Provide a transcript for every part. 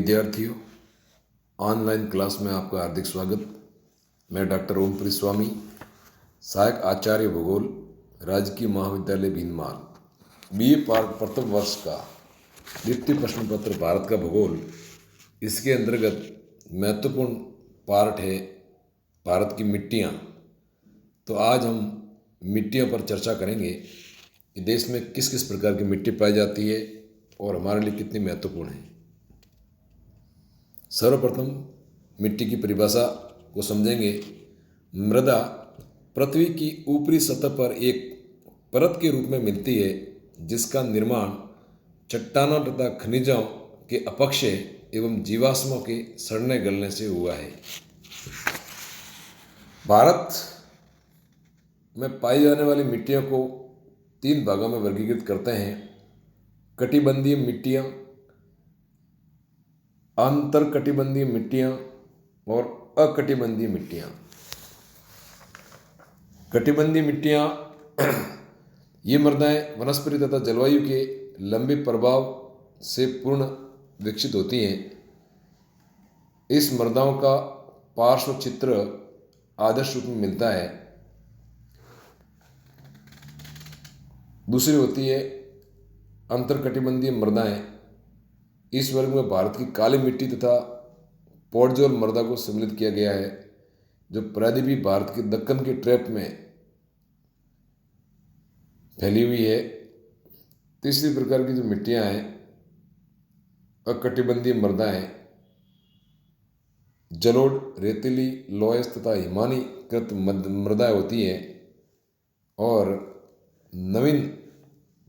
विद्यार्थियों, online class में आपका हार्दिक स्वागत। मैं डॉक्टर ओमप्री स्वामी, सहायक आचार्य भूगोल, राजकीय महाविद्यालय भीनमाल, बीए प्रथम वर्ष का द्वितीय प्रश्न पत्र भारत का भूगोल। इसके अंतर्गत महत्वपूर्ण पार्ट है भारत की मिट्टियाँ। तो आज हम मिट्टियों पर चर्चा करेंगे कि देश में किस किस प्रकार की मिट्टी पाई जाती है और हमारे लिए कितनी महत्वपूर्ण है। सर्वप्रथम मिट्टी की परिभाषा को समझेंगे। मृदा पृथ्वी की ऊपरी सतह पर एक परत के रूप में मिलती है जिसका निर्माण चट्टानों तथा खनिजों के अपक्षय एवं जीवाश्मों के सड़ने गलने से हुआ है। भारत में पाई जाने वाली मिट्टियों को 3 भागों में वर्गीकृत करते हैं: कटिबंधीय मिट्टियाँ, अंतरकटिबंधीय मिट्टियाँ और अकटिबंधीय मिट्टियाँ। कटिबंधीय मिट्टियाँ ये मृदाएं वनस्पति तथा जलवायु के लंबे प्रभाव से पूर्ण विकसित होती हैं। इस मृदाओं का पार्श्व चित्र आदर्श रूप में मिलता है। दूसरी होती है अंतरकटिबंधीय मृदाएं। इस वर्ग में भारत की काली मिट्टी तथा पोडजोल मृदा को सम्मिलित किया गया है, जो प्रायद्वीपीय भारत के दक्कन के ट्रैप में फैली हुई है। तीसरी प्रकार की जो मिट्टियां हैं अकटिबंधीय मृदाएं, जलोढ़, रेतीली, लोयस तथा हिमानीकृत मृदाएं होती हैं। और नवीन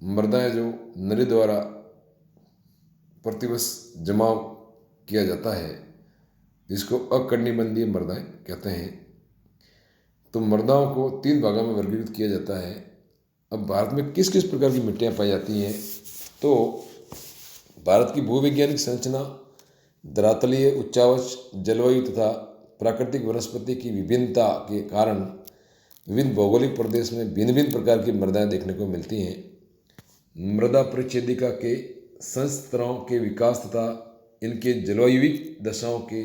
मृदाएं जो नदी द्वारा प्रतिवर्ष जमाव किया जाता है, जिसको अकटिबंधीय मृदाएं कहते हैं। तो मृदाओं को 3 भागों में वर्गीकृत किया जाता है। अब भारत में किस किस प्रकार की मिट्टियाँ पाई जाती हैं, तो भारत की भूवैज्ञानिक संरचना धरातलीय उच्चावच जलवायु तथा प्राकृतिक वनस्पति की विभिन्नता के कारण विभिन्न भौगोलिक प्रदेश में भिन्न भिन्न प्रकार की मृदाएं देखने को मिलती हैं। मृदा परिच्छेदिका के संस्तरों के विकास तथा इनके जलवायुविक दशाओं के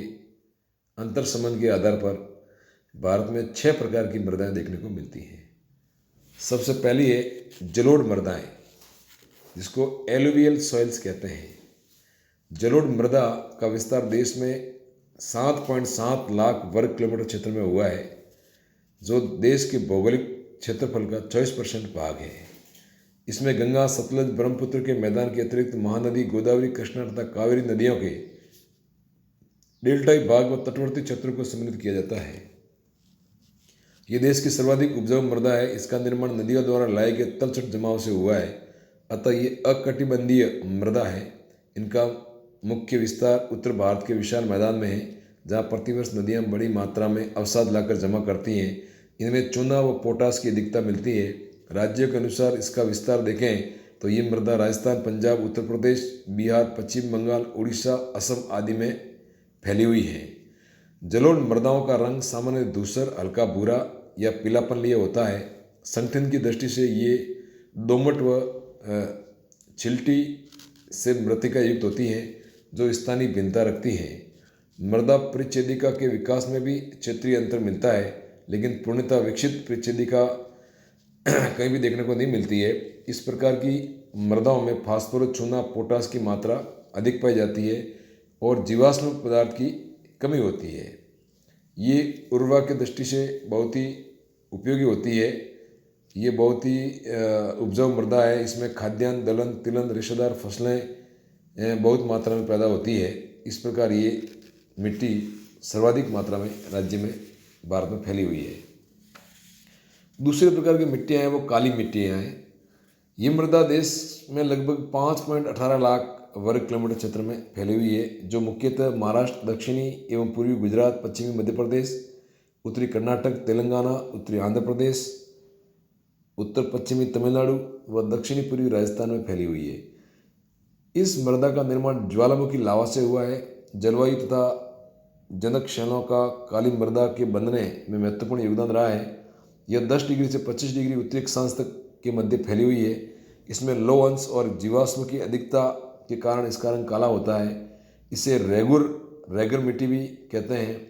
अंतर संबंध के आधार पर भारत में 6 प्रकार की मृदाएं देखने को मिलती हैं। सबसे पहली है जलोढ़ मृदाएं, जिसको एलुवियल सॉइल्स कहते हैं। जलोढ़ मृदा का विस्तार देश में 7.7 लाख वर्ग किलोमीटर क्षेत्र में हुआ है, जो देश के भौगोलिक क्षेत्रफल का 24% भाग है। इसमें गंगा, सतलज, ब्रह्मपुत्र के मैदान के अतिरिक्त महानदी, गोदावरी, कृष्णा तथा कावेरी नदियों के डेल्टाई भाग व तटवर्ती क्षेत्रों को सम्मिलित किया जाता है। ये देश की सर्वाधिक उपजाऊ मृदा है। इसका निर्माण नदियों द्वारा लाए गए तलछट जमाव से हुआ है, अतः ये अकटिबंधीय मृदा है। इनका मुख्य विस्तार उत्तर भारत के विशाल मैदान में है, जहाँ प्रतिवर्ष नदियाँ बड़ी मात्रा में अवसाद लाकर जमा करती हैं। इनमें चूना व पोटास की अधिकता मिलती है। राज्यों के अनुसार इसका विस्तार देखें तो ये मृदा राजस्थान, पंजाब, उत्तर प्रदेश, बिहार, पश्चिम बंगाल, उड़ीसा, असम आदि में फैली हुई है। जलोढ़ मृदाओं का रंग सामान्य धूसर, हल्का भूरा या पीलापन लिए होता है। संगठन की दृष्टि से ये दोमट व छिलटी से मृत्तिका युक्त होती हैं, जो स्थानीय भिन्नता रखती हैं। मृदा परिच्छेदिका के विकास में भी क्षेत्रीय अंतर मिलता है, लेकिन पूर्णतः विकसित परिच्छेदिका कहीं भी देखने को नहीं मिलती है। इस प्रकार की मृदाओं में फास्फोरस, चूना, पोटास की मात्रा अधिक पाई जाती है और जीवाश्म पदार्थ की कमी होती है। ये उर्वरक की दृष्टि से बहुत ही उपयोगी होती है। ये बहुत ही उपजाऊ मृदा है। इसमें खाद्यान्न, दलहन, तिलहन, रेशेदार फसलें बहुत मात्रा में पैदा होती है। इस प्रकार ये मिट्टी सर्वाधिक मात्रा में राज्य में भारत में फैली हुई है। दूसरे प्रकार की मिट्टियाँ हैं वो काली मिट्टियाँ हैं। ये मृदा देश में लगभग 5.18 लाख वर्ग किलोमीटर क्षेत्र में फैली हुई है, जो मुख्यतः महाराष्ट्र, दक्षिणी एवं पूर्वी गुजरात, पश्चिमी मध्य प्रदेश, उत्तरी कर्नाटक, तेलंगाना, उत्तरी आंध्र प्रदेश, उत्तर पश्चिमी तमिलनाडु व दक्षिणी पूर्वी राजस्थान में फैली हुई है। इस मृदा का निर्माण ज्वालामुखी लावा से हुआ है। जलवायु तथा जनक शैलों का काली मृदा के बनने में महत्वपूर्ण योगदान रहा है। यह 10 डिग्री से 25 डिग्री उत्तरी अक्षांश तक के मध्य फैली हुई है। इसमें लौह अंश और जीवाश्म की अधिकता के कारण इसका रंग काला होता है। इसे रेगर मिट्टी भी कहते हैं।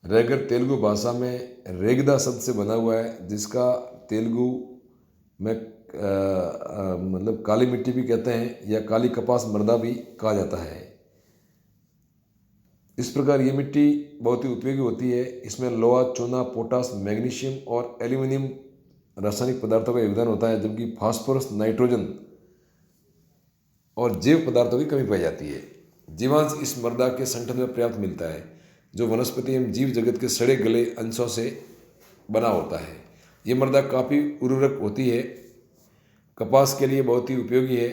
रेगर तेलुगु भाषा में रेगदा शब्द से बना हुआ है, जिसका तेलुगु में मतलब काली मिट्टी भी कहते हैं या काली कपास मृदा भी कहा जाता है। इस प्रकार ये मिट्टी बहुत ही उपयोगी होती है। इसमें लोहा, चूना, पोटास, मैग्नीशियम और एल्यूमिनियम रासायनिक पदार्थों का योगदान होता है, जबकि फास्फोरस, नाइट्रोजन और जैव पदार्थों की कमी पाई जाती है। जीवांश इस मृदा के संगठन में पर्याप्त मिलता है, जो वनस्पति एवं जीव जगत के सड़े गले अंशों से बना होता है। ये मृदा काफ़ी उर्वरक होती है, कपास के लिए बहुत ही उपयोगी है।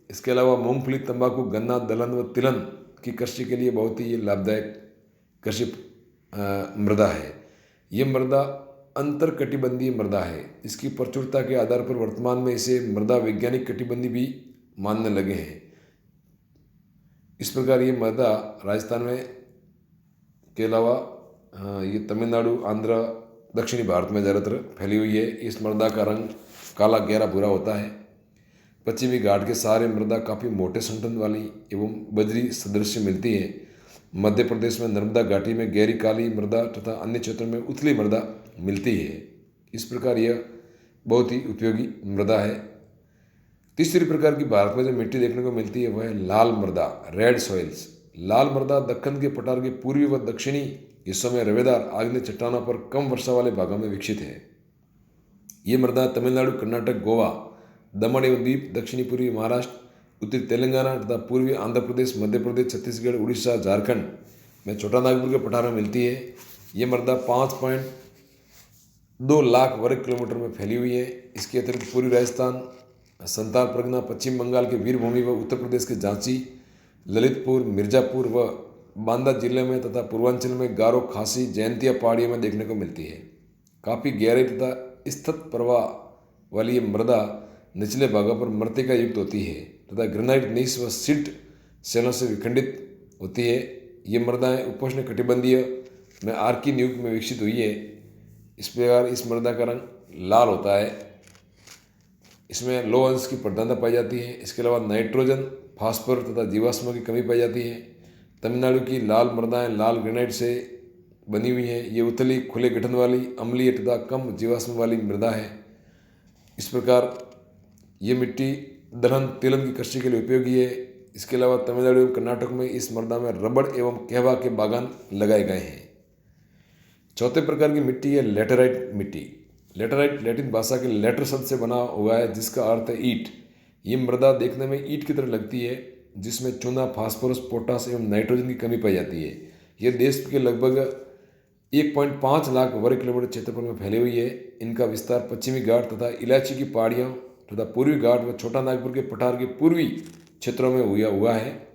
इसके अलावा मूंगफली, तंबाकू, गन्ना, दलहन व तिलहन की कृषि के लिए बहुत ही लाभदायक कृषि मृदा है। ये मृदा अंतरकटिबंधीय मृदा है। इसकी प्रचुरता के आधार पर वर्तमान में इसे मृदा वैज्ञानिक कटिबंधी भी मानने लगे हैं। इस प्रकार ये मृदा राजस्थान में के अलावा ये तमिलनाडु, आंध्र, दक्षिणी भारत में ज़्यादातर फैली हुई है। इस मृदा का रंग काला गहरा भूरा होता है। पश्चिमी घाट के सहारे मृदा काफ़ी मोटे संगठन वाली एवं बजरी सदृश मिलती है। मध्य प्रदेश में नर्मदा घाटी में गहरी काली मृदा तथा अन्य क्षेत्रों में उथली मृदा मिलती है। इस प्रकार यह बहुत ही उपयोगी मृदा है। तीसरी प्रकार की भारत में जो मिट्टी देखने को मिलती है वह है लाल मृदा, रेड सॉइल्स। लाल मृदा दक्कन के पठार के पूर्वी व दक्षिणी हिस्सों में रवेदार आग्नेय चट्टानों पर कम वर्षा वाले भागों में विकसित है। ये मृदा तमिलनाडु, कर्नाटक, गोवा, दमन एवं द्वीप, दक्षिणी पूर्वी महाराष्ट्र, उत्तरी तेलंगाना तथा पूर्वी आंध्र प्रदेश, मध्य प्रदेश, छत्तीसगढ़, उड़ीसा, झारखंड में छोटा नागपुर के पठारों में मिलती है। ये मृदा 5.2 लाख वर्ग किलोमीटर में फैली हुई है। इसके अतिरिक्त पूर्वी राजस्थान, संताल परगना, पश्चिम बंगाल के वीरभूमि व उत्तर प्रदेश के झांसी, ललितपुर, मिर्जापुर व बांदा जिले में तथा पूर्वांचल में गारो, खासी, जयंतिया पहाड़ियों में देखने को मिलती है। काफ़ी गहरे तथा स्थित प्रवाह वाली ये मृदा निचले भागों पर मृत्तिका युक्त होती है तथा ग्रेनाइट नीस व सिल्ट सेलों से विखंडित होती है। ये मृदाएं उपोष्ण कटिबंधीय में आर्किन युग में विकसित हुई है। इस प्रकार इस मृदा का रंग लाल होता है। इसमें लौह अंश की प्रधानता पाई जाती है। इसके अलावा नाइट्रोजन, फास्फोरस तथा जीवाश्मों की कमी पाई जाती है। तमिलनाडु की लाल मृदाएं लाल ग्रेनाइट से बनी हुई हैं। ये उथली, खुले गठन वाली, अम्लीय तथा कम जीवाश्म वाली मृदा है। इस प्रकार ये मिट्टी दलहन, तिलहन की कृषि के लिए उपयोगी है। इसके अलावा तमिलनाडु एवं कर्नाटक में इस मृदा में रबड़ एवं कहवा के बागान लगाए गए हैं। चौथे प्रकार की मिट्टी है लेटेराइट मिट्टी। लेटेराइट लैटिन भाषा के लेटर शब्द से बना हुआ है, जिसका अर्थ है ईंट। ये मृदा देखने में ईंट की तरह लगती है, जिसमें चूना, फास्फोरस, पोटास एवं नाइट्रोजन की कमी पाई जाती है। यह देश के लगभग 1.5 लाख वर्ग किलोमीटर क्षेत्रफल में फैली हुई है। इनका विस्तार पश्चिमी घाट तथा इलायची की पहाड़ियों तथा पूर्वी घाट व छोटा नागपुर के पठार के पूर्वी क्षेत्रों में हुआ है।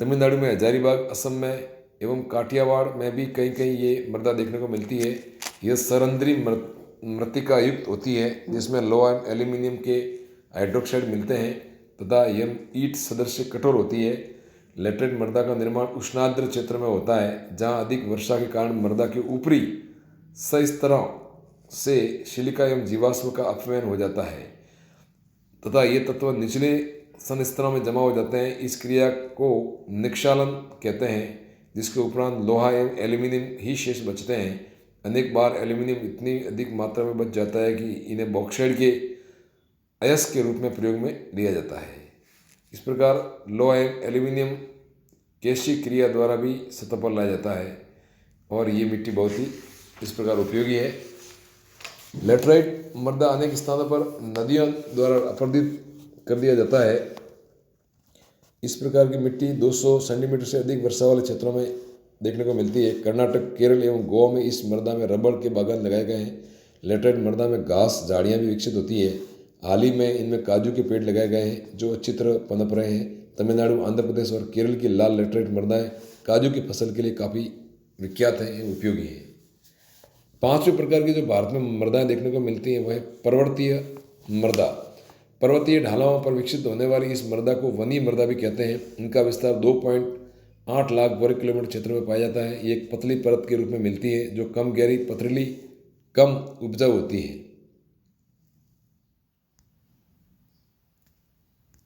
तमिलनाडु में हजारीबाग, असम में एवं काठियावाड़ में भी कहीं कहीं ये मृदा देखने को मिलती है। यह सरंध्री मृत्तिका युक्त होती है, जिसमें लोहा, एल्यूमिनियम के हाइड्रोक्साइड मिलते हैं तथा यह ईंट सदृश कठोर होती है। लेटराइट मृदा का निर्माण उष्णार्द्र क्षेत्र में होता है, जहाँ अधिक वर्षा के कारण मृदा के ऊपरी स्तरों से सिलिका एवं जीवाश्म का अपव्यय हो जाता है तथा ये तत्व निचले संस्तरों में जमा हो जाते हैं। इस क्रिया को निक्षालन कहते हैं, जिसके उपरांत लोहा एवं एल्यूमिनियम ही शेष बचते हैं। अनेक बार एल्यूमिनियम इतनी अधिक मात्रा में बच जाता है कि इन्हें बॉक्साइड के अयस्क के रूप में प्रयोग में लिया जाता है। इस प्रकार लोहा एवं एल्यूमिनियम केशी क्रिया द्वारा भी सतह पर लाया जाता है और ये मिट्टी बहुत ही इस प्रकार उपयोगी है। लेटराइट मृदा अनेक स्थानों पर नदियों द्वारा अपरदित कर दिया जाता है। इस प्रकार की मिट्टी 200 सेंटीमीटर से अधिक वर्षा वाले क्षेत्रों में देखने को मिलती है। कर्नाटक, केरल एवं गोवा में इस मृदा में रबड़ के बागान लगाए गए हैं। लेटराइट मृदा में घास, झाड़ियाँ भी विकसित होती है। हाल ही में इनमें काजू के पेड़ लगाए गए हैं, जो अच्छी तरह पनप रहे हैं। तमिलनाडु, आंध्र प्रदेश और केरल की लाल लेटराइट मृदाएं काजू की फसल के लिए काफ़ी विख्यात हैं एवं उपयोगी हैं। पांचवें प्रकार की जो भारत में मृदाएं देखने को मिलती हैं वह है पर्वतीय मृदा। पर्वतीय ढलानों पर विकसित होने वाली इस मृदा को वनी मृदा भी कहते हैं। इनका विस्तार 2.8 लाख वर्ग किलोमीटर क्षेत्र में पाया जाता है। ये एक पतली परत के रूप में मिलती है, जो कम गहरी, पथरीली, कम उपजाऊ होती है।